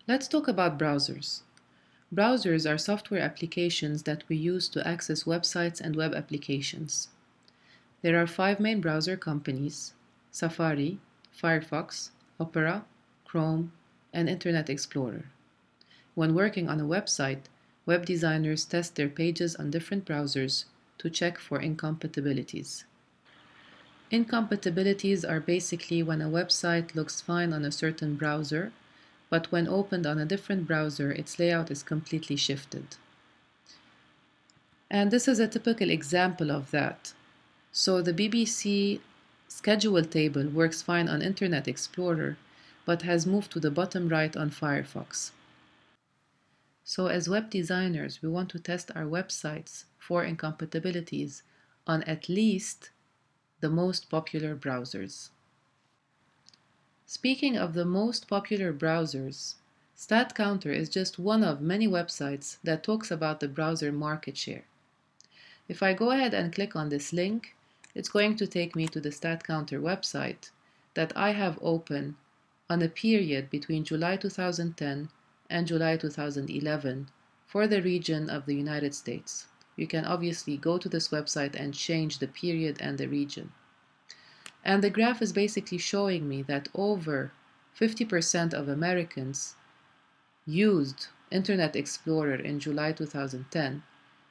Let's talk about browsers. Browsers are software applications that we use to access websites and web applications. There are 5 main browser companies: Safari, Firefox, Opera, Chrome, and Internet Explorer. When working on a website, web designers test their pages on different browsers to check for incompatibilities. Incompatibilities are basically when a website looks fine on a certain browser, but when opened on a different browser, its layout is completely shifted. And this is a typical example of that. So the BBC schedule table works fine on Internet Explorer, but has moved to the bottom right on Firefox. So as web designers, we want to test our websites for incompatibilities on at least the most popular browsers. Speaking of the most popular browsers, StatCounter is just one of many websites that talks about the browser market share. If I go ahead and click on this link, it's going to take me to the StatCounter website that I have open on a period between July 2010 and July 2011 for the region of the United States. You can obviously go to this website and change the period and the region. And the graph is basically showing me that over 50% of Americans used Internet Explorer in July 2010,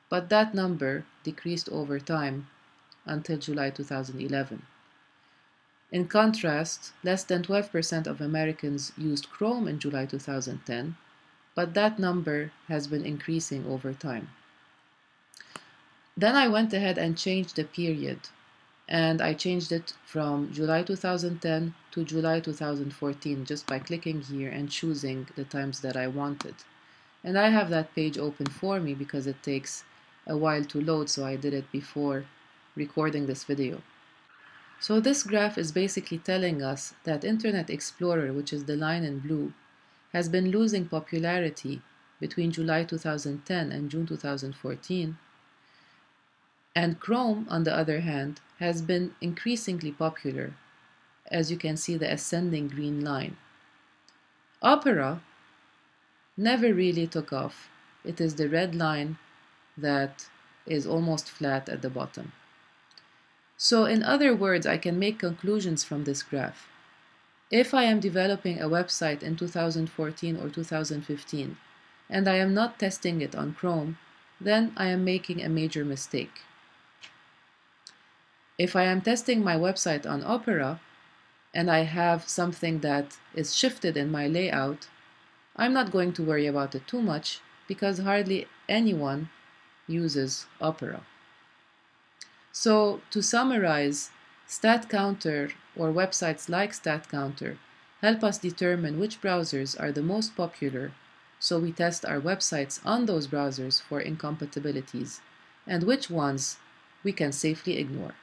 but that number decreased over time until July 2011. In contrast, less than 12% of Americans used Chrome in July 2010, but that number has been increasing over time. Then I went ahead and changed the period, and I changed it from July 2010 to July 2014 just by clicking here and choosing the times that I wanted. And I have that page open for me because it takes a while to load, so I did it before recording this video. So this graph is basically telling us that Internet Explorer, which is the line in blue, has been losing popularity between July 2010 and June 2014. And Chrome, on the other hand, has been increasingly popular, as you can see the ascending green line. Opera never really took off. It is the red line that is almost flat at the bottom. So in other words, I can make conclusions from this graph. If I am developing a website in 2014 or 2015, and I am not testing it on Chrome, then I am making a major mistake. If I am testing my website on Opera, and I have something that is shifted in my layout, I'm not going to worry about it too much because hardly anyone uses Opera. So to summarize, StatCounter or websites like StatCounter help us determine which browsers are the most popular, so we test our websites on those browsers for incompatibilities, and which ones we can safely ignore.